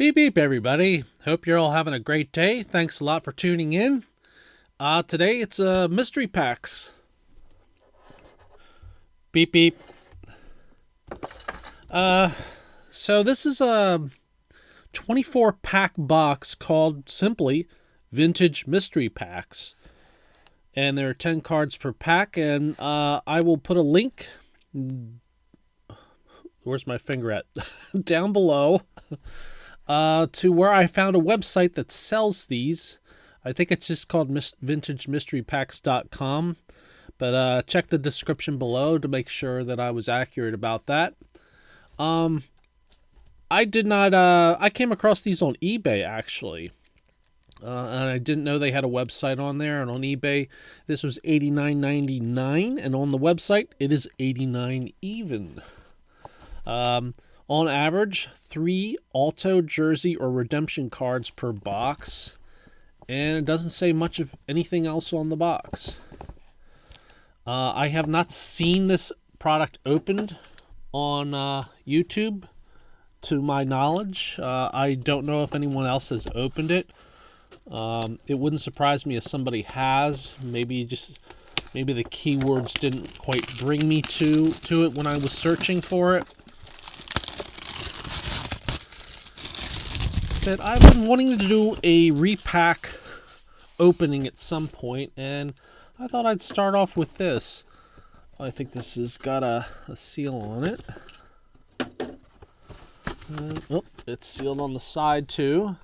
Beep beep, everybody. Hope you're all having a great day. Thanks a lot for tuning in. Today it's mystery packs. Beep beep. So this is a 24 pack box called simply Vintage Mystery Packs. And there are 10 cards per pack, and I will put a link. Where's my finger at? Down below. To where I found a website that sells these. I think it's just called VintageMysteryPacks.com. But check the description below to make sure that I was accurate about that. I did not. I came across these on eBay actually, and I didn't know they had a website on there. And on eBay, this was $89.99, and on the website, it is $89 even. On average, 3 Alto, Jersey, or Redemption cards per box. And it doesn't say much of anything else on the box. I have not seen this product opened on YouTube, to my knowledge. I don't know if anyone else has opened it. It wouldn't surprise me if somebody has. Maybe the keywords didn't quite bring me to it when I was searching for it. But I've been wanting to do a repack opening at some point, and I thought I'd start off with this. I think this has got a seal on it. Oh, it's sealed on the side too.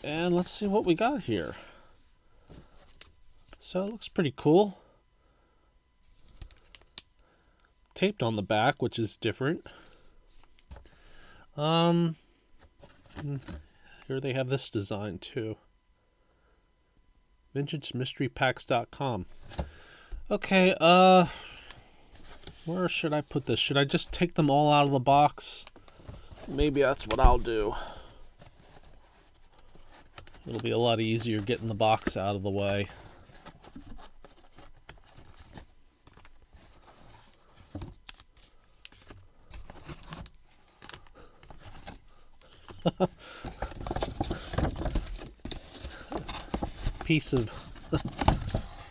And let's see what we got here. So it looks pretty cool. Taped on the back, which is different. Here they have this design too. VintageMysteryPacks.com. Okay, where should I put this? Should I just take them all out of the box? Maybe that's what I'll do. It'll be a lot easier getting the box out of the way. Piece of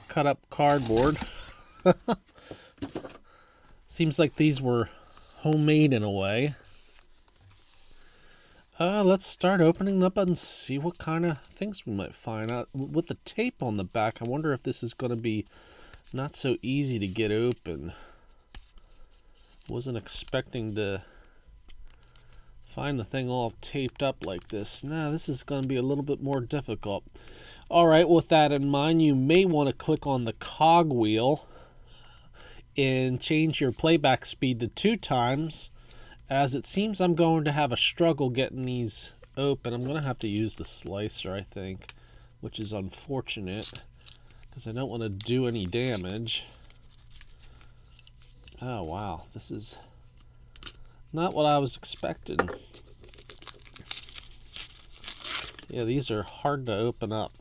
cut up cardboard. Seems like these were homemade in a way. Let's start opening them up and see what kind of things we might find out. With the tape on the back, I wonder if this is going to be not so easy to get open. Wasn't expecting to find the thing all taped up like this. Nah, this is going to be a little bit more difficult. Alright, with that in mind, you may want to click on the cog wheel and change your playback speed to 2 times, as it seems I'm going to have a struggle getting these open. I'm going to have to use the slicer, I think, which is unfortunate, because I don't want to do any damage. Oh, wow, this is not what I was expecting. Yeah, these are hard to open up.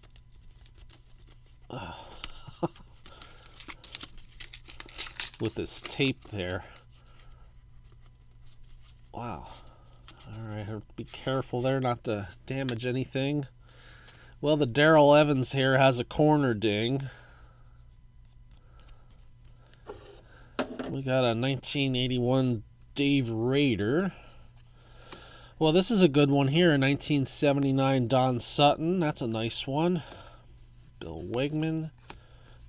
With this tape there. Wow. Alright, have to be careful there not to damage anything. Well, the Darrell Evans here has a corner ding. We got a 1981 Dave Rader. Well, this is a good one here, a 1979 Don Sutton. That's a nice one. Bill Wegman.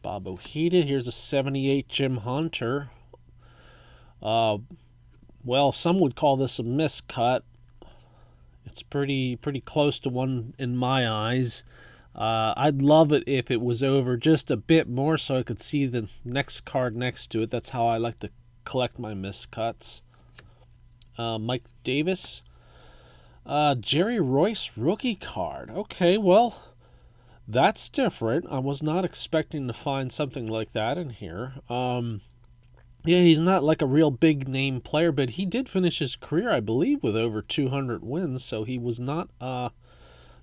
Bob Ojeda. Here's a 78 Jim Hunter. Well, some would call this a miscut. It's pretty close to one in my eyes. I'd love it if it was over just a bit more so I could see the next card next to it. That's how I like to collect my miscuts. Mike Davis. Jerry Royce rookie card. Okay, well, that's different. I was not expecting to find something like that in here. Yeah, he's not like a real big name player, but he did finish his career, I believe, with over 200 wins, so he was not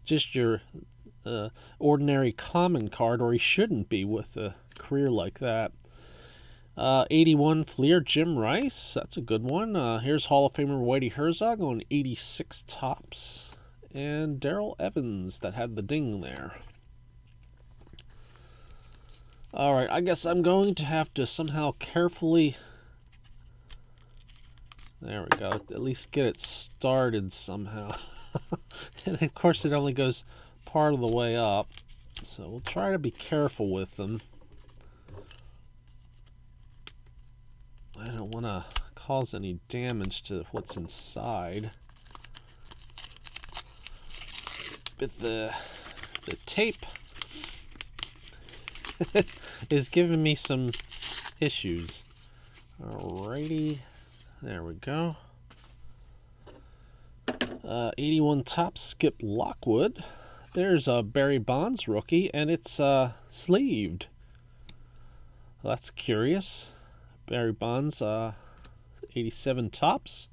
just your ordinary common card, or he shouldn't be with a career like that. 81 Fleer Jim Rice. That's a good one. Here's Hall of Famer Whitey Herzog on 86 Topps. And Darrell Evans that had the ding there. Alright, I guess I'm going to have to somehow carefully... There we go. At least get it started somehow. And of course it only goes part of the way up. So we'll try to be careful with them. I don't want to cause any damage to what's inside. But the tape is giving me some issues. Alrighty. There we go. 81 Topps Skip Lockwood. There's a Barry Bonds rookie, and it's sleeved. Well, that's curious. Barry Bonds, 87 Topps.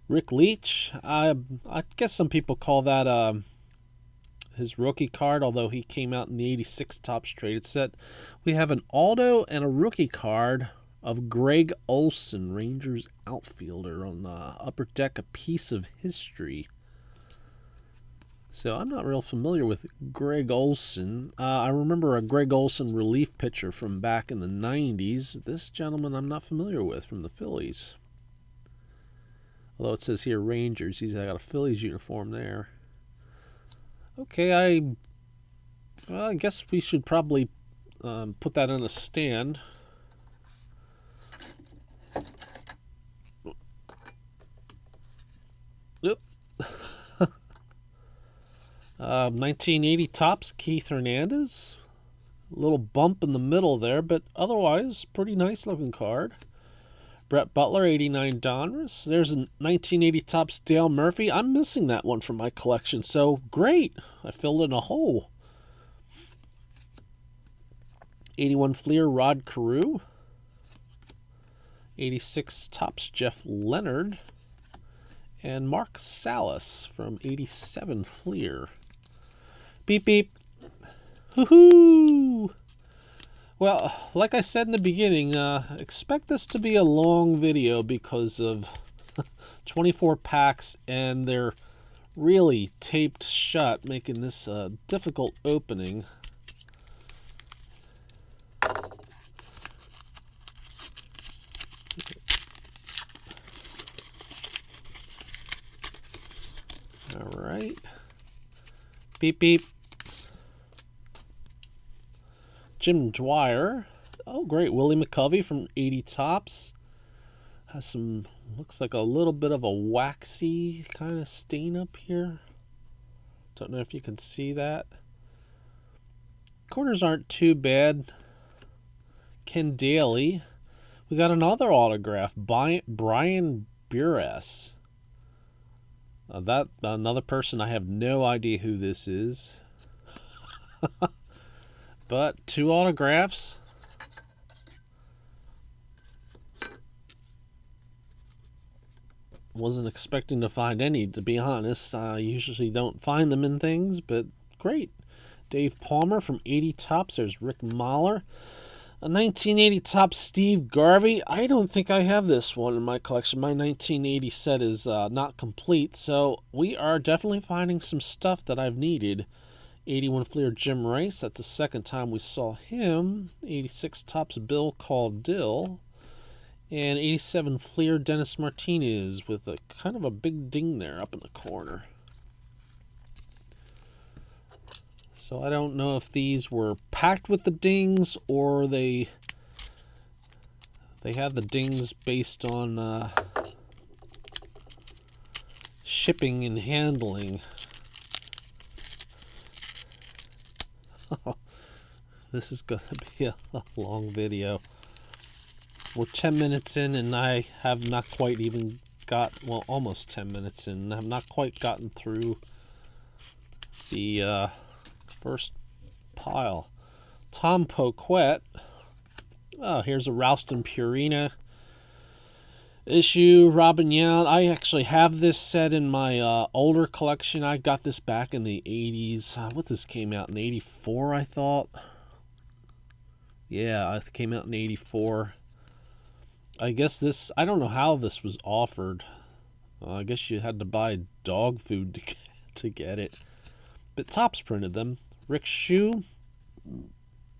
Rick Leach. I guess some people call that his rookie card, although he came out in the 86 Topps traded set. We have an Aldo and a rookie card of Greg Olson, Rangers outfielder, on the upper deck, A Piece of History. So I'm not real familiar with Greg Olson. I remember a Greg Olson relief pitcher from back in the 90s. This gentleman I'm not familiar with, from the Phillies. Although it says here Rangers. He's got a Phillies uniform there. Okay, I guess we should probably put that on a stand. Oop. 1980 Topps Keith Hernandez. A little bump in the middle there, but otherwise pretty nice looking card. Brett Butler, 89 Donruss. There's a 1980 Topps Dale Murphy. I'm missing that one from my collection, so great. I filled in a hole. 81 Fleer Rod Carew. 86 Topps Jeff Leonard. And Mark Salas from 87 Fleer. Beep, beep. Woohoo! Well, like I said in the beginning, expect this to be a long video because of 24 packs and they're really taped shut, making this a difficult opening. All right. Beep, beep. Jim Dwyer. Oh, great. Willie McCovey from 80 Topps. Has some, looks like a little bit of a waxy kind of stain up here. Don't know if you can see that. Corners aren't too bad. Ken Daly. We got another autograph. Brian Buress. That another person, I have no idea who this is. But 2 autographs. Wasn't expecting to find any, to be honest. I usually don't find them in things, but great. Dave Palmer from 80 Topps. There's Rick Mahler. A 1980 Topps Steve Garvey. I don't think I have this one in my collection. My 1980 set is not complete, so we are definitely finding some stuff that I've needed. 81 Fleer Jim Rice. That's the second time we saw him. 86 Topps Bill Caudill. And 87 Fleer Dennis Martinez with a kind of a big ding there up in the corner. So I don't know if these were packed with the dings or they had the dings based on shipping and handling. This is going to be a long video. We're 10 minutes in and I have not quite even well, almost 10 minutes in. I have not quite gotten through the first pile. Tom Poquette. Oh, here's a Ralston Purina issue. Robin Yount. I actually have this set in my older collection. I got this back in the 80s. What this came out in 84, I thought. Yeah, it came out in 84. I guess this, I don't know how this was offered. I guess you had to buy dog food to get it. But Topps printed them. Rick Shue.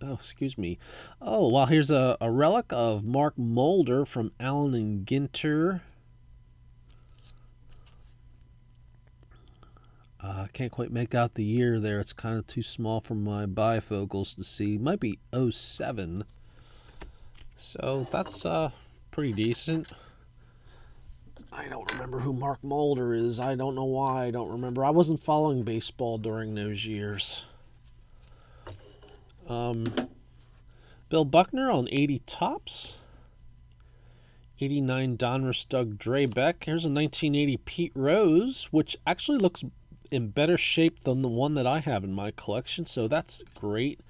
Oh, excuse me. Oh, well, here's a relic of Mark Mulder from Allen and Ginter. I can't quite make out the year there. It's kind of too small for my bifocals to see. Might be 07. So that's pretty decent. I don't remember who Mark Mulder is. I don't know why I don't remember. I wasn't following baseball during those years. Bill Buckner on 80 Topps. 89 Donruss Doug Drabek. Here's a 1980 Pete Rose, which actually looks in better shape than the one that I have in my collection, so that's great.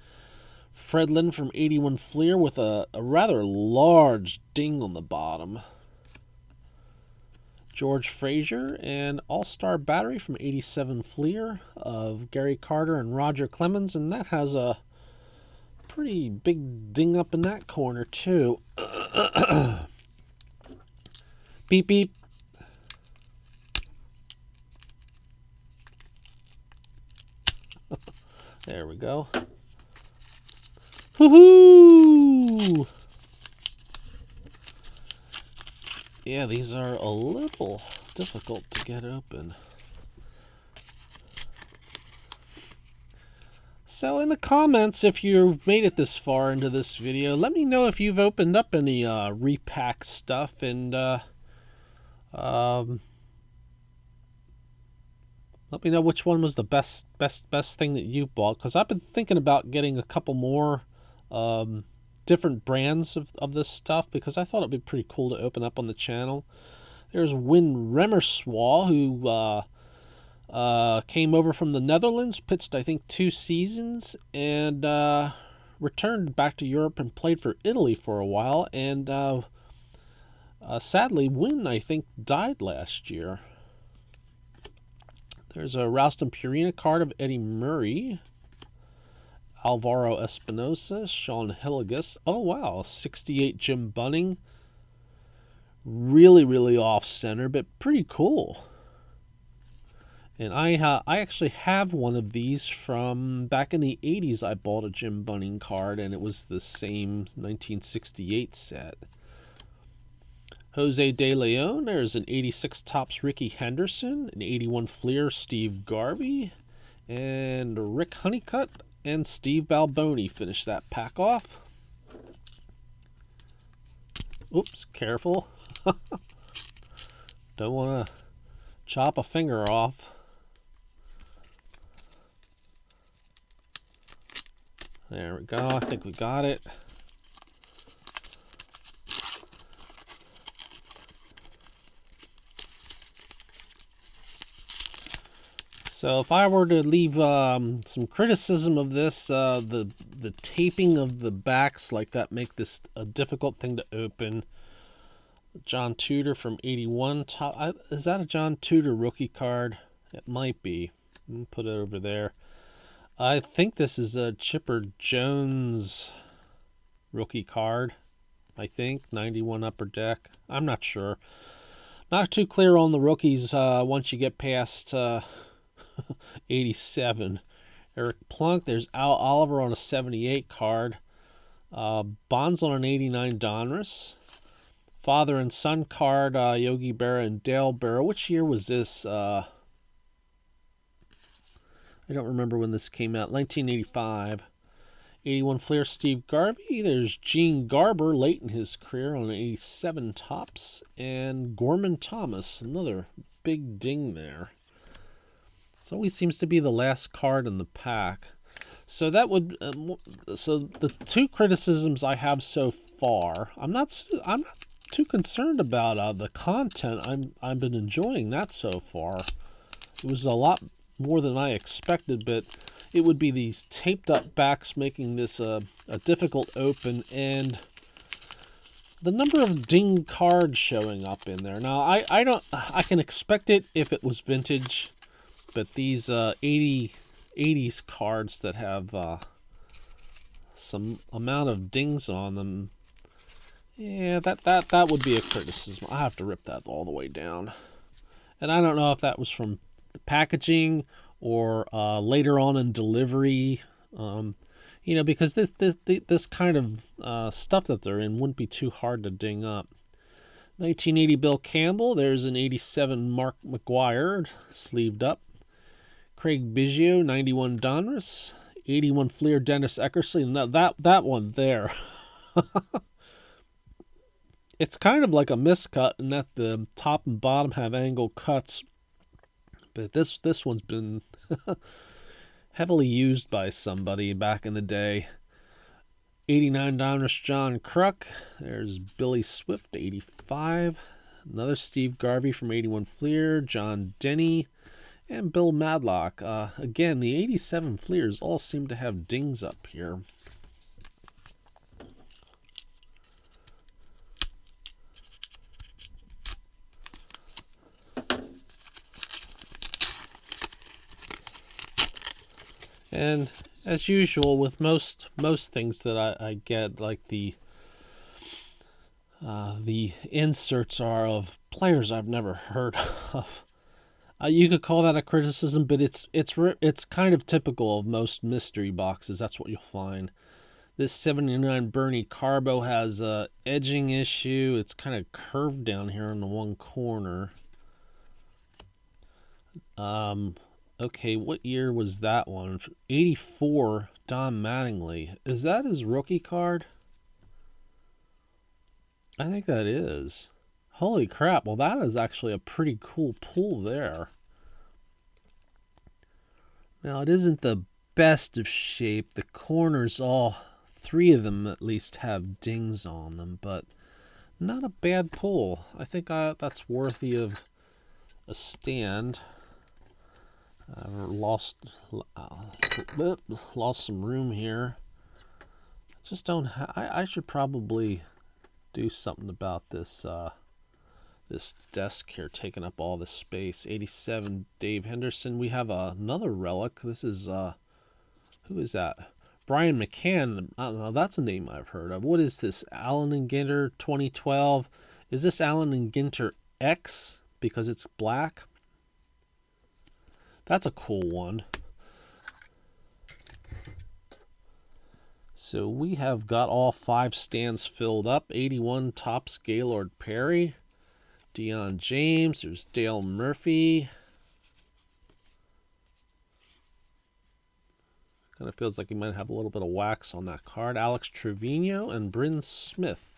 Fred Lynn from 81 Fleer with a rather large ding on the bottom. George Frazier and All-Star Battery from 87 Fleer of Gary Carter and Roger Clemens, and that has a pretty big ding up in that corner too. Beep beep. There we go. Woohoo! Yeah, these are a little difficult to get open. So in the comments, if you've made it this far into this video, let me know if you've opened up any repack stuff, and let me know which one was the best thing that you bought, because I've been thinking about getting a couple more different brands of this stuff, because I thought it'd be pretty cool to open up on the channel. There's Win Remmerswaal, who came over from the Netherlands, pitched I think 2 seasons, and returned back to Europe and played for Italy for a while, and sadly Win, I think, died last year. There's a Ralston Purina card of Eddie Murray. Alvaro Espinosa, Sean Hilligus. Oh, wow. 68 Jim Bunning. Really, really off-center, but pretty cool. And I actually have one of these from back in the 80s. I bought a Jim Bunning card, and it was the same 1968 set. Jose De Leon. There's an 86 Topps Ricky Henderson, an 81 Fleer Steve Garvey, and Rick Honeycutt and Steve Balboni finish that pack off. Oops, careful. Don't want to chop a finger off. There we go. I think we got it. So if I were to leave some criticism of this, the taping of the backs like that make this a difficult thing to open. John Tudor from 81. Is that a John Tudor rookie card? It might be. I'm going to put it over there. I think this is a Chipper Jones rookie card. I think 91 Upper Deck. I'm not sure. Not too clear on the rookies once you get past 87. Eric Plunk. There's Al Oliver on a 78 card. Bonds on an 89 Donruss. Father and son card, Yogi Berra and Dale Berra. Which year was this? I don't remember when this came out. 1985. 81 Fleer Steve Garvey. There's Gene Garber late in his career on an 87 Topps. And Gorman Thomas. Another big ding there. It always seems to be the last card in the pack. So that would so the 2 criticisms I have so far. I'm not too concerned about the content. I've been enjoying that so far. It was a lot more than I expected, but it would be these taped up backs making this a difficult open, and the number of ding cards showing up in there. Now I can expect it if it was vintage. But these 80s cards that have some amount of dings on them, Yeah, that would be a criticism. I have to rip that all the way down. And I don't know if that was from the packaging or later on in delivery. You know, because this kind of stuff that they're in wouldn't be too hard to ding up. 1980 Bill Campbell. There's an 87 Mark McGuire, sleeved up. Craig Biggio, 91 Donruss. 81 Fleer, Dennis Eckersley. Now that one there. It's kind of like a miscut in that the top and bottom have angle cuts. But this one's been heavily used by somebody back in the day. 89 Donruss John Kruk. There's Billy Swift, 85. Another Steve Garvey from 81 Fleer. John Denny. And Bill Madlock. Again, the 87 Fleers all seem to have dings up here. And as usual with most things that I get, like the inserts are of players I've never heard of. You could call that a criticism, but it's kind of typical of most mystery boxes. That's what you'll find. This 79 Bernie Carbo has a edging issue. It's kind of curved down here in the one corner. Okay, what year was that one? 84, Don Mattingly. Is that his rookie card? I think that is. Holy crap, well that is actually a pretty cool pull there. Now it isn't the best of shape. The corners, all three of them at least, have dings on them, but not a bad pull. I think that's worthy of a stand. Lost some room here. Just don't. I should probably do something about this. This desk here taking up all the space. 87 Dave Henderson. We have another relic. This is who is that? Brian McCann. I don't know. That's a name I've heard of. What is this? Allen and Ginter 2012. Is this Allen and Ginter X because it's black? That's a cool one. So we have got all 5 stands filled up. 81 Topps Gaylord Perry. Deion James. There's Dale Murphy. Kind of feels like he might have a little bit of wax on that card. Alex Trevino and Bryn Smith.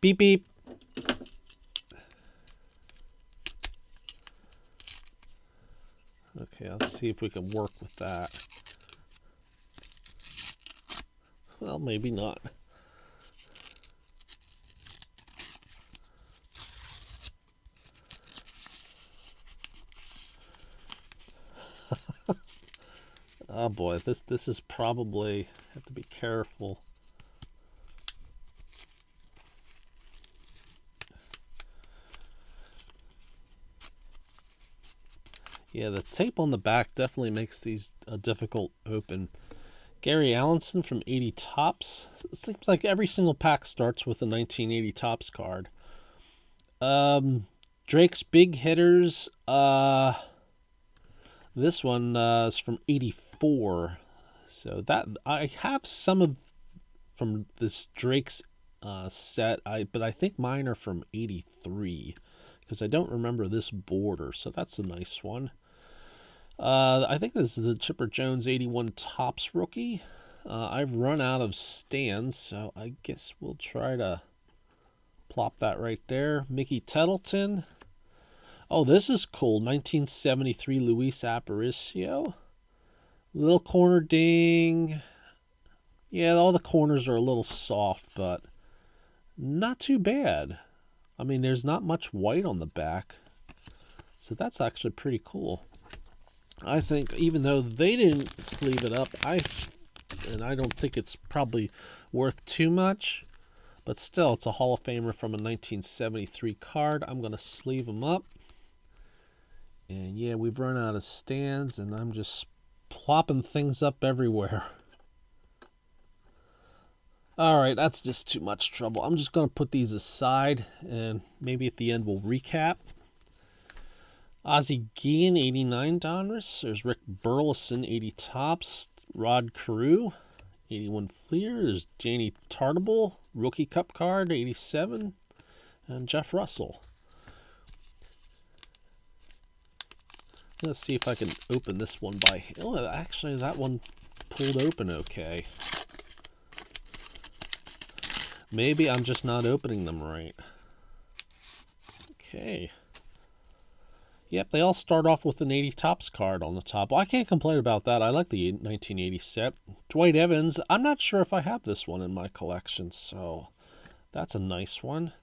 Beep, beep. Okay, let's see if we can work with that. Well, maybe not. Oh boy, this is probably, have to be careful. Yeah, the tape on the back definitely makes these a difficult open. Gary Allenson from 80 Topps. It seems like every single pack starts with a 1980 Topps card. Drake's Big Hitters. This one is from 84. So that I have some of from this Drake's set. But I think mine are from 83 because I don't remember this border. So that's a nice one. I think this is the Chipper Jones 81 Topps rookie. I've run out of stands, so I guess we'll try to plop that right there. Mickey Tettleton. Oh, this is cool. 1973 Luis Aparicio. Little corner ding. Yeah, all the corners are a little soft, but not too bad. I mean, there's not much white on the back, so that's actually pretty cool. I think even though they didn't sleeve it up, I don't think it's probably worth too much, but still, it's a Hall of Famer from a 1973 card. I'm going to sleeve them up. And yeah, we've run out of stands, and I'm just plopping things up everywhere. Alright, that's just too much trouble. I'm just going to put these aside, and maybe at the end we'll recap. Ozzie Guillen, 89 Donruss. There's Rick Burleson, 80 Tops. Rod Carew, 81 Fleer. There's Danny Tartabull, Rookie Cup card, 87. And Jeff Russell. Let's see if I can open this one by... Oh, actually, that one pulled open okay. Maybe I'm just not opening them right. Okay. Yep, they all start off with an 80 Tops card on the top. Well, I can't complain about that. I like the 1980 set. Dwight Evans, I'm not sure if I have this one in my collection, so that's a nice one.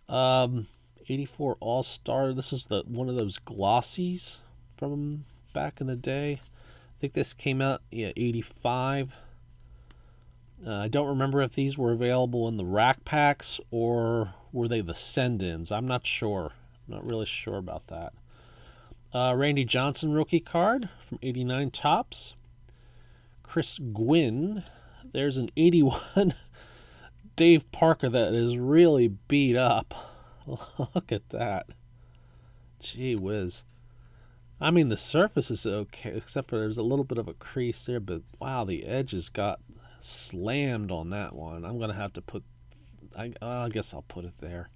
84 All-Star. This is one of those glossies from back in the day. I think this came out, 85. I don't remember if these were available in the rack packs or were they the send-ins. I'm not sure. I'm not really sure about that. Randy Johnson rookie card from 89 Tops. Chris Gwynn. There's an 81 Dave Parker that is really beat up. Look at that. Gee whiz. I mean, the surface is okay, except for there's a little bit of a crease there, but wow, the edges got slammed on that one. I'm going to have to put... I guess I'll put it there.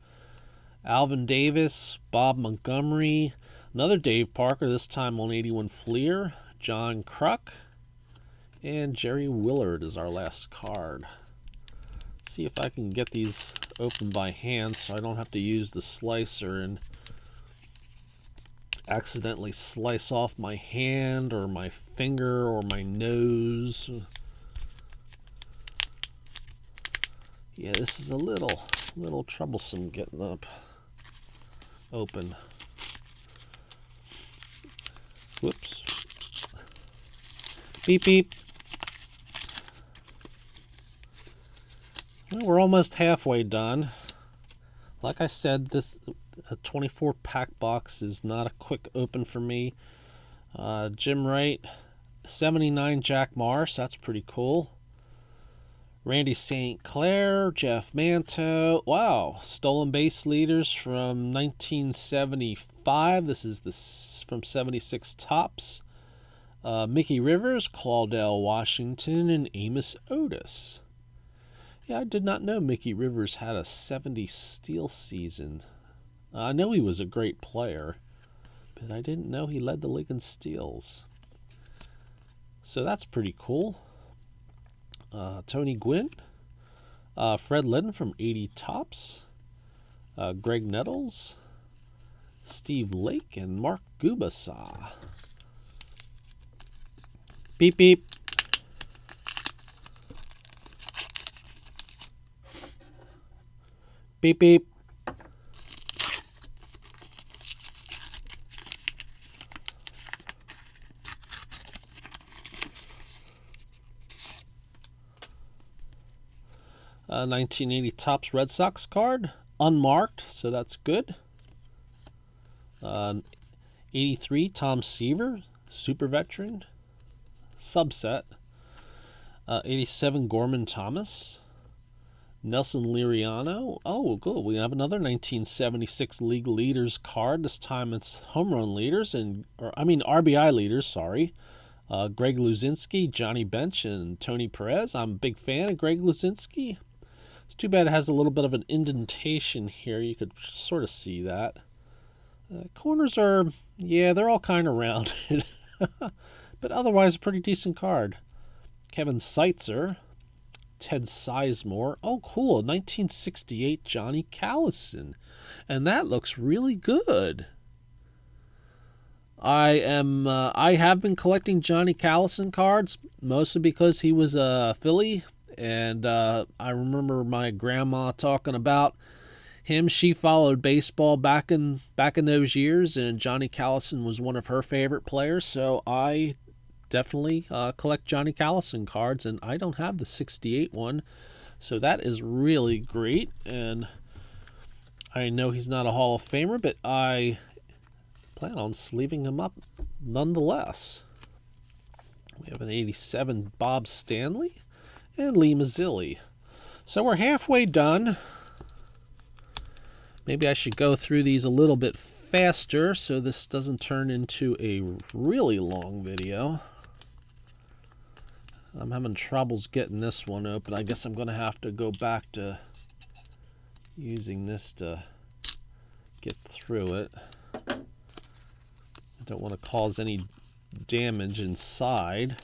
Alvin Davis, Bob Montgomery, another Dave Parker, this time on 81 Fleer, John Kruk, and Jerry Willard is our last card. Let's see if I can get these open by hand so I don't have to use the slicer and accidentally slice off my hand or my finger or my nose. Yeah, this is a little troublesome getting up open. Whoops. Beep beep. Well, we're almost halfway done. Like I said, this a 24 pack box is not a quick open for me. Jim Wright, 79 Jack Morris, that's pretty cool. Randy St. Clair, Jeff Manto. Wow, stolen base leaders from 1975. This is from 76 Tops. Mickey Rivers, Claudell Washington, and Amos Otis. Yeah, I did not know Mickey Rivers had a 70 steal season. I know he was a great player, but I didn't know he led the league in steals. So that's pretty cool. Tony Gwynn, Fred Lynn from 80 Tops, Greg Nettles, Steve Lake, and Mark Gubasa. Beep beep. Beep beep. A 1980 Topps Red Sox card, unmarked, so that's good. 83 Tom Seaver, super veteran, subset. 87 Gorman Thomas, Nelson Liriano. Oh, good. We have another 1976 league leaders card. This time it's home run leaders RBI leaders. Sorry. Greg Luzinski, Johnny Bench, and Tony Perez. I'm a big fan of Greg Luzinski. It's too bad it has a little bit of an indentation here. You could sort of see that. Corners are, they're all kind of rounded. But otherwise, a pretty decent card. Kevin Seitzer, Ted Sizemore. Oh, cool. 1968 Johnny Callison. And that looks really good. I have been collecting Johnny Callison cards, mostly because he was a Philly. And I remember my grandma talking about him. She followed baseball back in those years, and Johnny Callison was one of her favorite players. So I definitely collect Johnny Callison cards, and I don't have the 68 one. So that is really great. And I know he's not a Hall of Famer, but I plan on sleeving him up nonetheless. We have an 87 Bob Stanley and Lee Mazzilli. So we're halfway done. Maybe I should go through these a little bit faster so this doesn't turn into a really long video. I'm having troubles getting this one open. I guess I'm going to have to go back to using this to get through it. I don't want to cause any damage inside.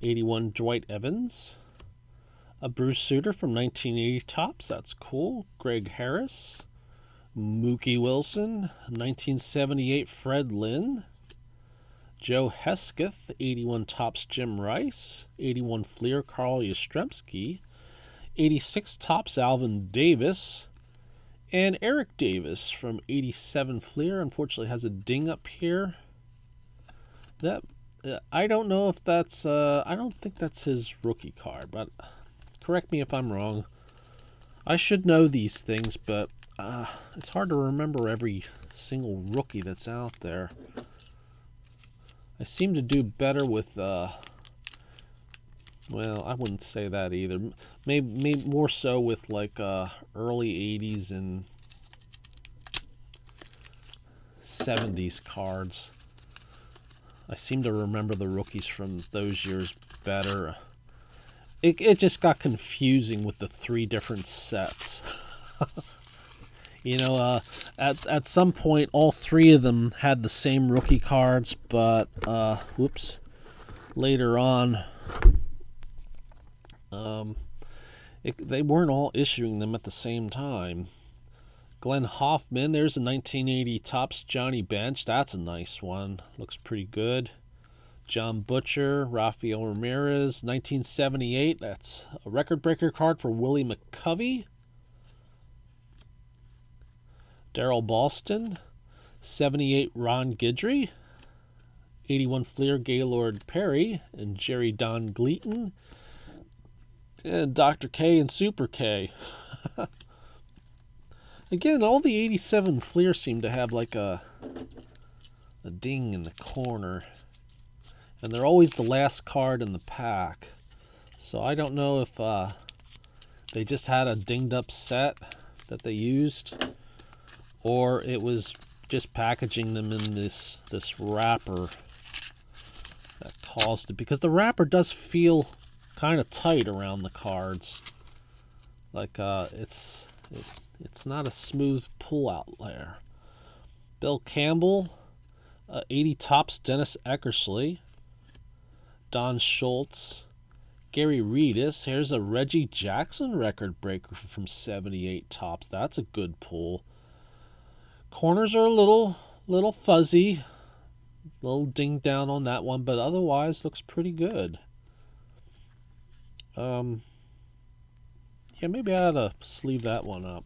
'81 Dwight Evans. A Bruce Sutter from 1980 Topps. That's cool. Greg Harris. Mookie Wilson. 1978 Fred Lynn. Joe Hesketh. 81 Topps Jim Rice. 81 Fleer Carl Yastrzemski. 86 Topps Alvin Davis. And Eric Davis from 87 Fleer. Unfortunately has a ding up here. That I don't know if that's I don't think that's his rookie card, but correct me if I'm wrong. I should know these things, but it's hard to remember every single rookie that's out there. I seem to do better with well, I wouldn't say that either. Maybe more so with like early 80s and 70s cards. I seem to remember the rookies from those years better. It just got confusing with the 3 different sets. You know, at some point, all 3 of them had the same rookie cards, but whoops, later on, they weren't all issuing them at the same time. Glenn Hoffman, there's a 1980 Topps Johnny Bench. That's a nice one. Looks pretty good. John Butcher, Rafael Ramirez, 1978. That's a record breaker card for Willie McCovey. Darrell Boston, 78 Ron Guidry, 81 Fleer Gaylord Perry, and Jerry Don Gleaton, and Dr. K and Super K. Again, all the 87 Fleer seem to have like a ding in the corner. And they're always the last card in the pack. So I don't know if they just had a dinged up set that they used, or it was just packaging them in this wrapper that caused it. Because the wrapper does feel kind of tight around the cards. Like it's not a smooth pull out there. Bill Campbell, 80 Topps Dennis Eckersley, Don Schultz, Gary Redus. Here's a Reggie Jackson record breaker from 78 Topps. That's a good pull. Corners are a little fuzzy, a little dinged down on that one, but otherwise looks pretty good. Yeah, maybe I ought to sleeve that one up.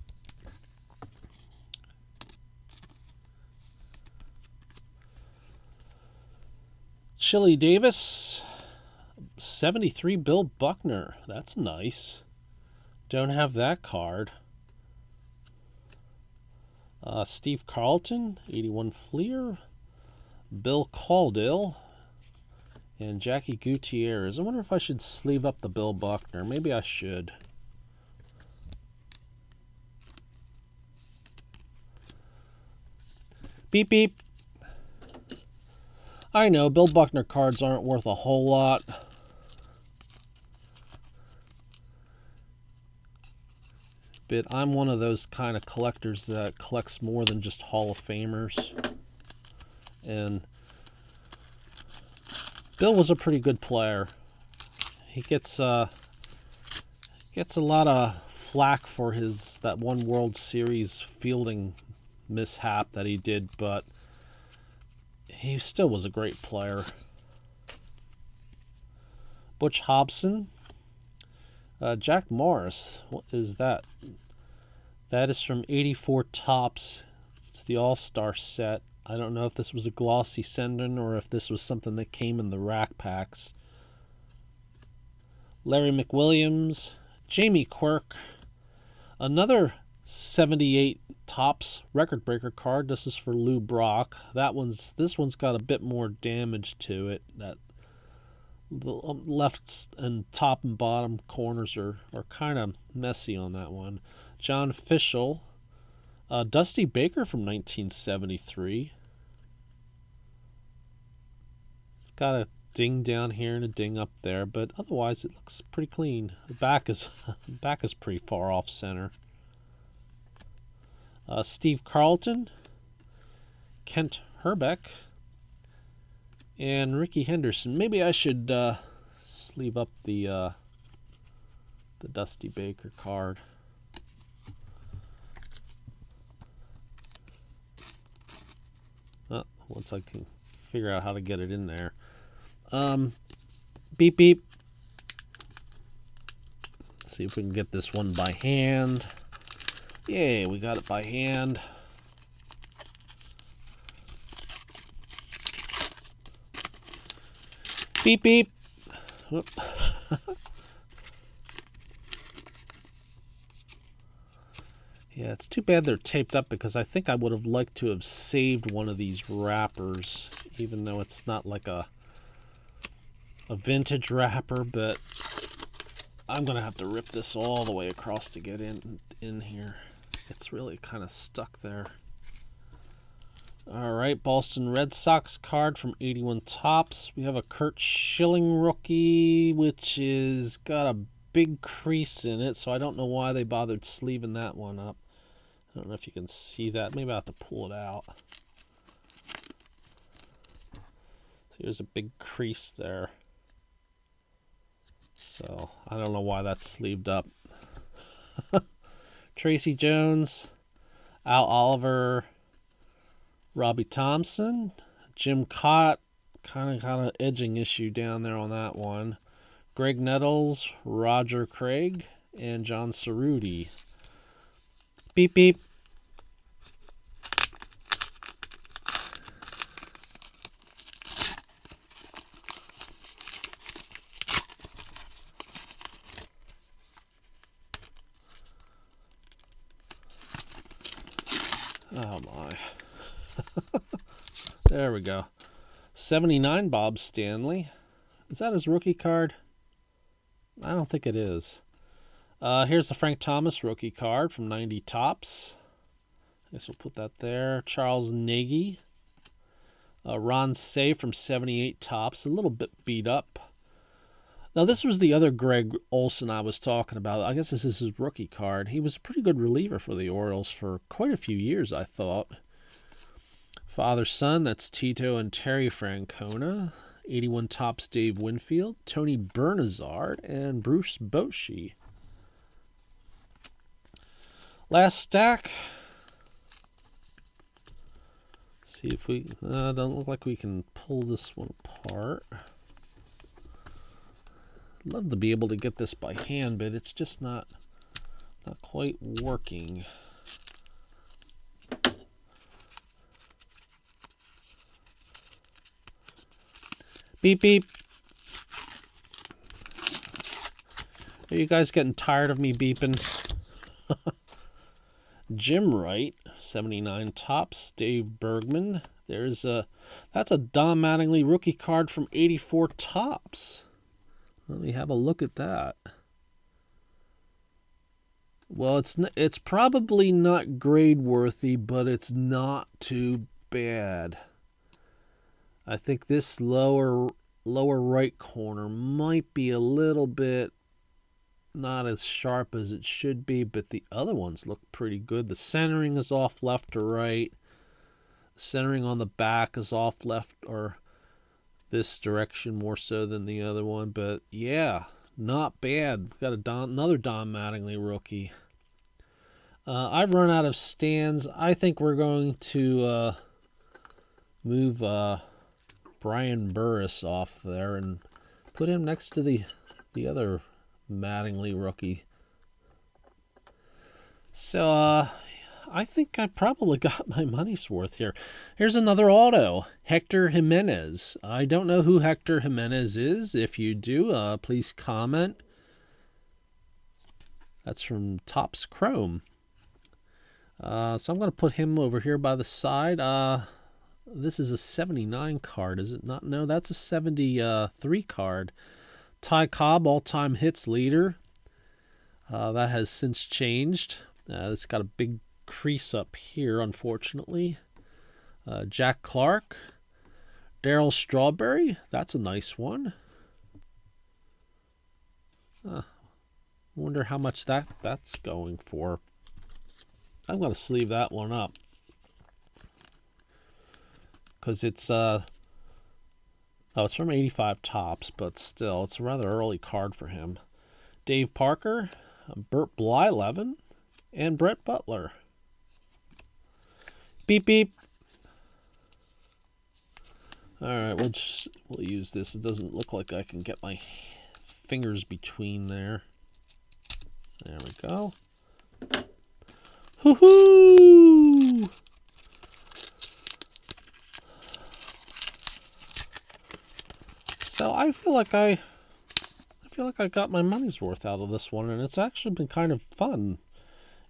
Chili Davis, 73 Bill Buckner. That's nice. Don't have that card. Steve Carlton, 81 Fleer. Bill Caudill. And Jackie Gutierrez. I wonder if I should sleeve up the Bill Buckner. Maybe I should. Beep, beep. I know, Bill Buckner cards aren't worth a whole lot. But I'm one of those kind of collectors that collects more than just Hall of Famers. And Bill was a pretty good player. He gets a lot of flack for that one World Series fielding mishap that he did, but he still was a great player. Butch Hobson. Jack Morris. What is that? That is from 84 Topps. It's the All-Star set. I don't know if this was a glossy sending or if this was something that came in the rack packs. Larry McWilliams. Jamie Quirk. Another 78 Topps record breaker card. This is for Lou Brock. This one's got a bit more damage to it. That the left and top and bottom corners are kind of messy on that one. John Fishel, Dusty Baker from 1973. It's got a ding down here and a ding up there, but otherwise it looks pretty clean. The back is pretty far off center. Steve Carlton, Kent Herbeck, and Ricky Henderson. Maybe I should sleeve up the Dusty Baker card. Once I can figure out how to get it in there. Beep beep. Let's see if we can get this one by hand. Yay, we got it by hand. Beep beep. Whoop. Yeah, it's too bad they're taped up because I think I would have liked to have saved one of these wrappers, even though it's not like a vintage wrapper, but I'm going to have to rip this all the way across to get in here. It's really kind of stuck there. All right, Boston Red Sox card from 81 Topps. We have a Curt Schilling rookie, which is got a big crease in it, so I don't know why they bothered sleeving that one up. I don't know if you can see that. Maybe I have to pull it out. So there's a big crease there. So I don't know why that's sleeved up. Tracy Jones, Al Oliver, Robbie Thompson, Jim Cott, kind of edging issue down there on that one. Greg Nettles, Roger Craig, and John Cerruti. Beep beep. Oh my. There we go. 79 Bob Stanley. Is that his rookie card? I don't think it is. Here's the Frank Thomas rookie card from 90 Topps. I guess we'll put that there. Charles Nagy. Ron Cey from 78 Topps. A little bit beat up. Now, this was the other Greg Olson I was talking about. I guess this is his rookie card. He was a pretty good reliever for the Orioles for quite a few years, I thought. Father-son, that's Tito and Terry Francona. 81 Topps Dave Winfield. Tony Bernazard and Bruce Bochy. Last stack. Let's see if we... don't look like we can pull this one apart. I'd love to be able to get this by hand, but it's just not quite working. Beep beep. Are you guys getting tired of me beeping? Jim Wright, 79 Topps, Dave Bergman. That's a Don Mattingly rookie card from 84 Topps. Let me have a look at that. Well, it's probably not grade worthy, but it's not too bad. I think this lower right corner might be a little bit not as sharp as it should be, but the other ones look pretty good. The centering is off left to right. The centering on the back is off left or this direction more so than the other one, but yeah, not bad. We've got another Don Mattingly rookie. I've run out of stands. I think we're going to move Brian Burris off there and put him next to the other Mattingly rookie. So I think I probably got my money's worth here. Here's another auto, Hector Jimenez. I don't know who Hector Jimenez is. If you do, please comment. That's from Topps Chrome. So I'm going to put him over here by the side. This is a 79 card, is it not? No, that's a 73 card. Ty Cobb, all-time hits leader. That has since changed. It's got a big crease up here, unfortunately. Jack Clark. Darryl Strawberry. That's a nice one. Wonder how much that's going for. I'm going to sleeve that one up. Because it's it's from 85 Topps, but still, it's a rather early card for him. Dave Parker, Burt Blyleven, and Brett Butler. Beep beep. All right, we'll use this. It doesn't look like I can get my fingers between there. There we go. Hoo-hoo! So I feel like I got my money's worth out of this one, and it's actually been kind of fun.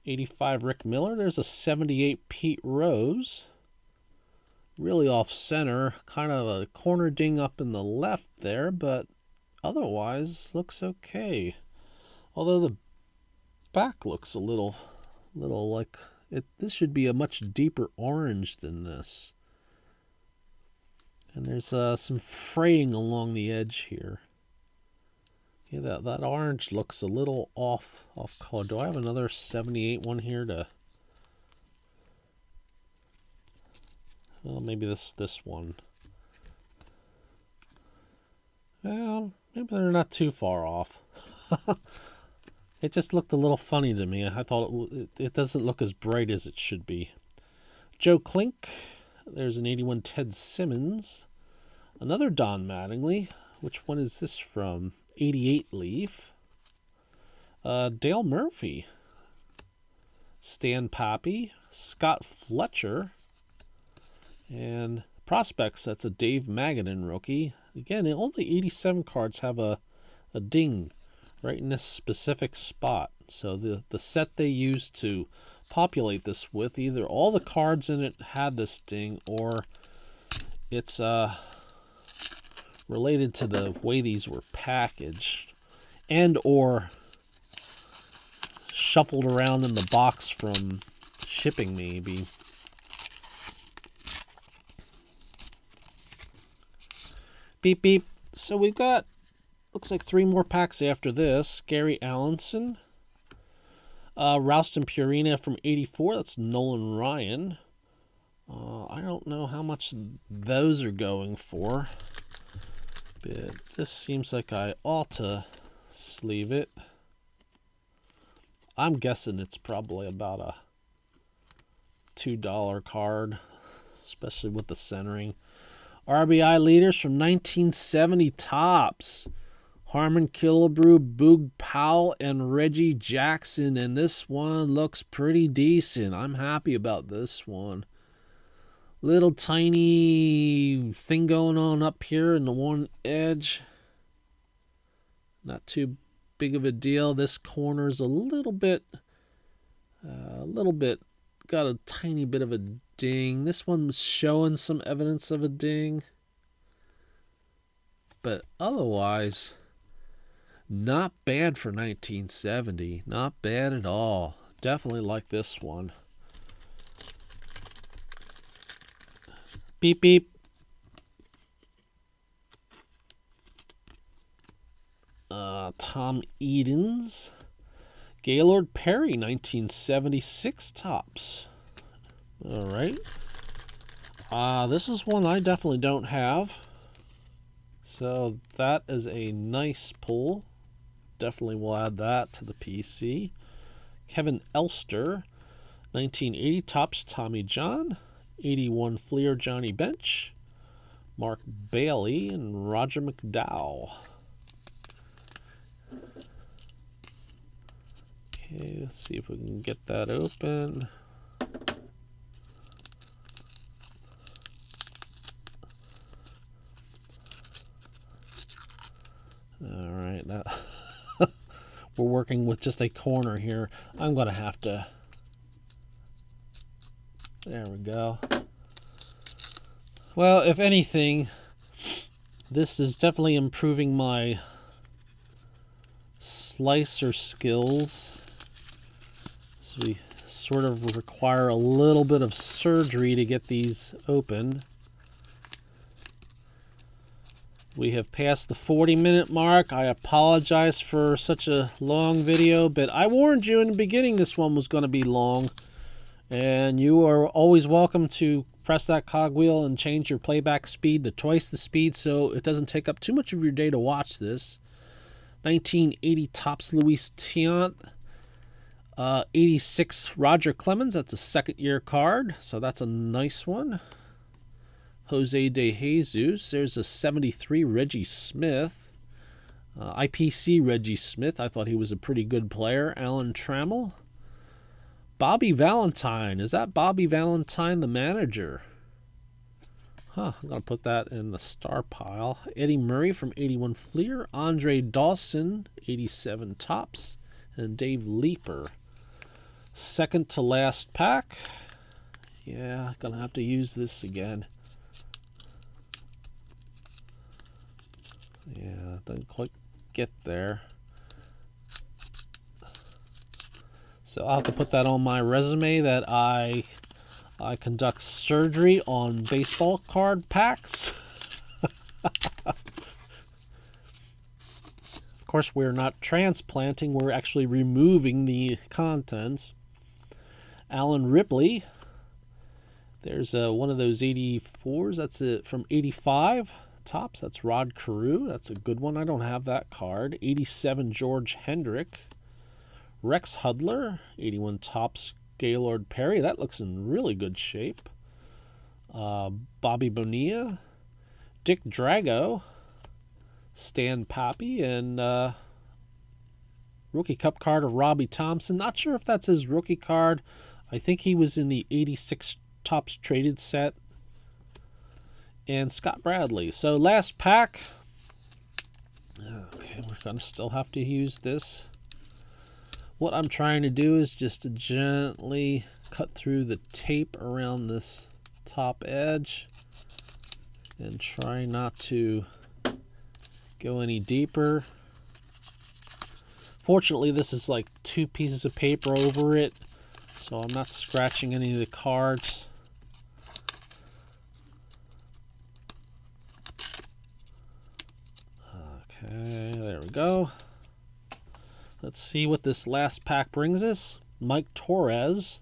85 Rick Miller. There's a 78 Pete Rose. Really off center, kind of a corner ding up in the left there, but otherwise looks okay. Although the back looks a little like it. This should be a much deeper orange than this. And there's some fraying along the edge here. Yeah, that orange looks a little off color. Do I have another 78 one here to? Well, maybe this one. Well, maybe they're not too far off. It just looked a little funny to me. I thought it doesn't look as bright as it should be. Joe Klink. There's an 81 Ted Simmons. Another Don Mattingly. Which one is this from? 88 Leaf. Dale Murphy. Stan Pappy. Scott Fletcher. And prospects, that's a Dave Magadan rookie. Again, only 87 cards have a ding right in this specific spot. So the set they used to populate this with, either all the cards in it had this ding, or it's related to the way these were packaged, and or shuffled around in the box from shipping maybe. Beep beep. So we've got, looks like 3 more packs after this. Gary Allenson. Ralston Purina from 84. That's Nolan Ryan. I don't know how much those are going for. But this seems like I ought to sleeve it. I'm guessing it's probably about a $2 card, especially with the centering. RBI leaders from 1970 Topps. Harmon Killebrew, Boog Powell, and Reggie Jackson. And this one looks pretty decent. I'm happy about this one. Little tiny thing going on up here in the one edge. Not too big of a deal. This corner's a little bit, got a tiny bit of a ding. This one's showing some evidence of a ding. But otherwise, not bad for 1970. Not bad at all. Definitely like this one. Beep beep. Tom Edens. Gaylord Perry, 1976 Topps. All right. This is one I definitely don't have. So that is a nice pull. Definitely will add that to the PC. Kevin Elster, 1980 Topps Tommy John. 81 Fleer Johnny Bench. Mark Bailey and Roger McDowell. Okay, let's see if we can get that open. All right, now we're working with just a corner here. I'm going to have to There we go. Well, if anything, this is definitely improving my slicer skills. So we sort of require a little bit of surgery to get these open. We have passed the 40-minute mark. I apologize for such a long video, but I warned you in the beginning this one was going to be long. And you are always welcome to press that cogwheel and change your playback speed to twice the speed so it doesn't take up too much of your day to watch this. 1980 Topps Luis Tiant. 86 Roger Clemens. That's a second-year card, so that's a nice one. Jose De Jesus. There's a 73 Reggie Smith. IPC Reggie Smith. I thought he was a pretty good player. Alan Trammell. Bobby Valentine. Is that Bobby Valentine, the manager? I'm going to put that in the star pile. Eddie Murray from 81 Fleer. Andre Dawson, 87 Topps. And Dave Leeper. Second to last pack. Yeah, going to have to use this again. Yeah, doesn't quite get there. So I'll have to put that on my resume that I conduct surgery on baseball card packs. Of course, we're not transplanting, we're actually removing the contents. Alan Ripley. There's one of those 84s. That's it from 85. Topps. That's Rod Carew. That's a good one. I don't have that card. 87 George Hendrick. Rex Hudler. 81 Topps Gaylord Perry. That looks in really good shape. Bobby Bonilla. Dick Drago. Stan Pappy. And rookie cup card of Robbie Thompson. Not sure if that's his rookie card. I think he was in the 86 Topps traded set. And Scott Bradley. So last pack. Okay, we're going to still have to use this. What I'm trying to do is just to gently cut through the tape around this top edge. And try not to go any deeper. Fortunately, this is like 2 pieces of paper over it. So I'm not scratching any of the cards. Okay, there we go. Let's see what this last pack brings us. Mike Torres.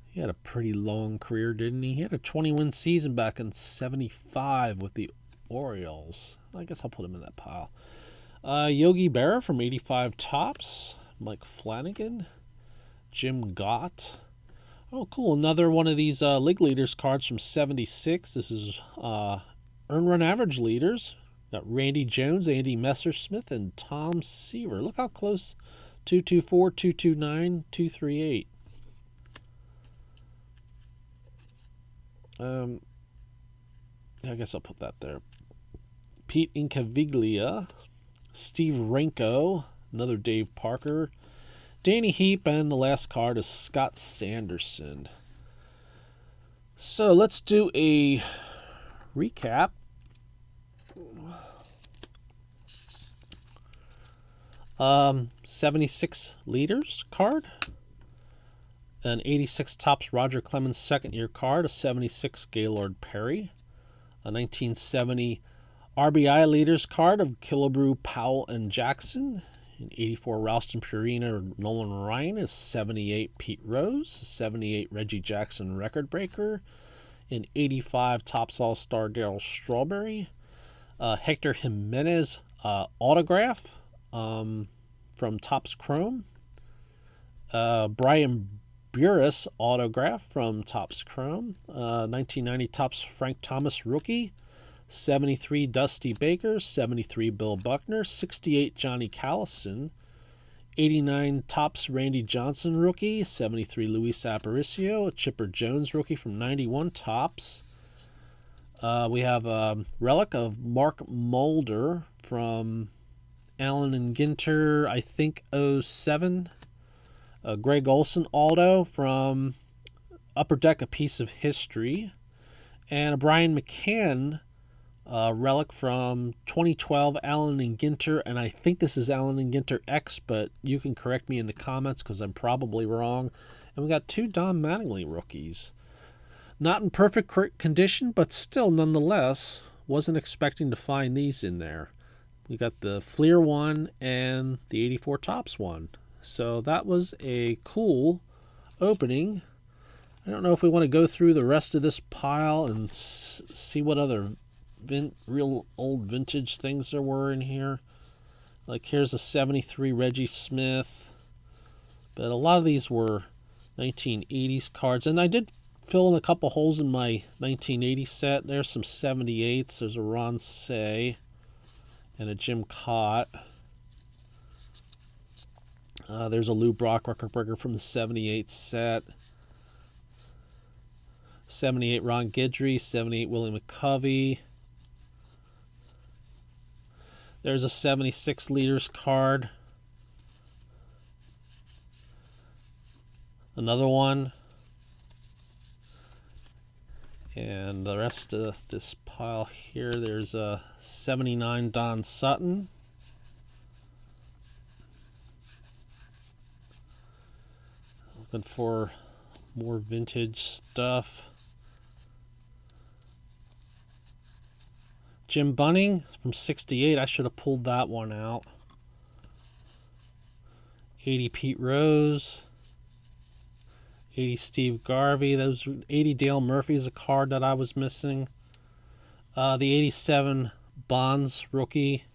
He had a pretty long career, didn't he? He had a 20-win season back in '75 with the Orioles. I guess I'll put him in that pile. Yogi Berra from 85 Topps. Mike Flanagan. Jim Gott. Oh, cool. Another one of these League Leaders cards from 76. This is Earned Run Average Leaders. Got Randy Jones, Andy Messersmith, and Tom Seaver. Look how close. 224, 229, 238. I guess I'll put that there. Pete Incaviglia, Steve Renko, another Dave Parker, Danny Heap, and the last card is Scott Sanderson. So let's do a recap. 76 Leaders card, an 86 Topps Roger Clemens second-year card, a 76 Gaylord Perry, a 1970 RBI Leaders card of Killebrew, Powell, and Jackson, an 84 Ralston Purina Nolan Ryan, a 78 Pete Rose, a 78 Reggie Jackson record breaker, an 85 Topps All-Star Darryl Strawberry, Hector Jimenez autograph from Topps Chrome, Brian Burris autograph from Topps Chrome, 1990 Topps Frank Thomas rookie, 73 Dusty Baker, 73 Bill Buckner, 68 Johnny Callison, 89 Topps Randy Johnson rookie, 73 Luis Aparicio, a Chipper Jones rookie from 91 Topps. We have a relic of Mark Mulder from Allen and Ginter, I think 07. A Greg Olson Aldo from Upper Deck, A Piece of History, and a Brian McCann relic from 2012, Allen and Ginter, and I think this is Allen and Ginter X, but you can correct me in the comments because I'm probably wrong. And we got 2 Don Mattingly rookies. Not in perfect condition, but still, nonetheless, wasn't expecting to find these in there. We got the Fleer one and the 84 Topps one. So that was a cool opening. I don't know if we want to go through the rest of this pile and see what other real old vintage things there were in here. Like here's a 73 Reggie Smith. But a lot of these were 1980s cards. And I did fill in a couple holes in my 1980 set. There's some 78s. There's a Ron Cey and a Jim Cott. There's a Lou Brock record breaker from the 78 set. 78 Ron Guidry, 78 Willie McCovey. There's a 76 Leaders card. Another one. And the rest of this pile here, there's a 79 Don Sutton. Looking for more vintage stuff. Jim Bunning from 68. I should have pulled that one out. 80 Pete Rose. 80 Steve Garvey. Those 80 Dale Murphy is a card that I was missing. The 87 Bonds rookie.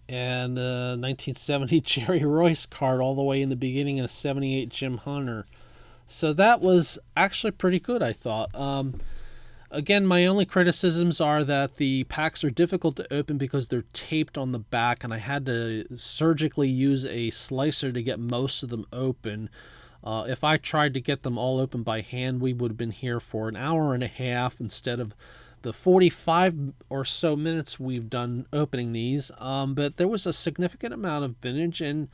And the 1970 Jerry Royce card all the way in the beginning, and a 78 Jim Hunter. So that was actually pretty good, I thought. Again, my only criticisms are that the packs are difficult to open because they're taped on the back, and I had to surgically use a slicer to get most of them open. If I tried to get them all open by hand, we would have been here for an hour and a half instead of the 45 or so minutes we've done opening these. But there was a significant amount of vintage and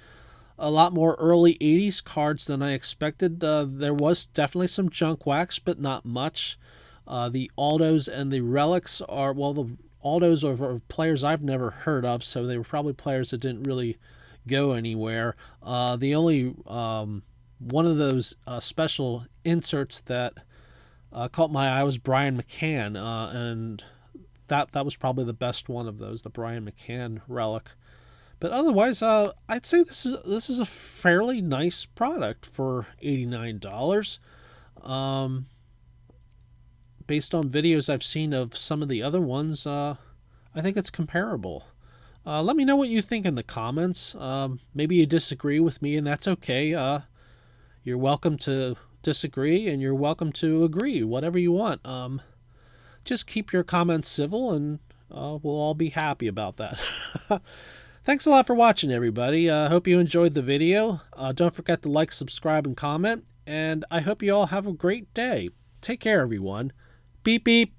a lot more early 80s cards than I expected. There was definitely some junk wax, but not much. The Aldos and the Relics are, well, the Aldos are players I've never heard of, so they were probably players that didn't really go anywhere. The only one of those special inserts that caught my eye was Brian McCann, and that was probably the best one of those, the Brian McCann relic. But otherwise, I'd say this is a fairly nice product for $89. Based on videos I've seen of some of the other ones, I think it's comparable. Let me know what you think in the comments. Maybe you disagree with me, and that's okay. You're welcome to disagree, and you're welcome to agree, whatever you want. Just keep your comments civil, and we'll all be happy about that. Thanks a lot for watching, everybody. I hope you enjoyed the video. Don't forget to like, subscribe, and comment, and I hope you all have a great day. Take care, everyone. Beep, beep.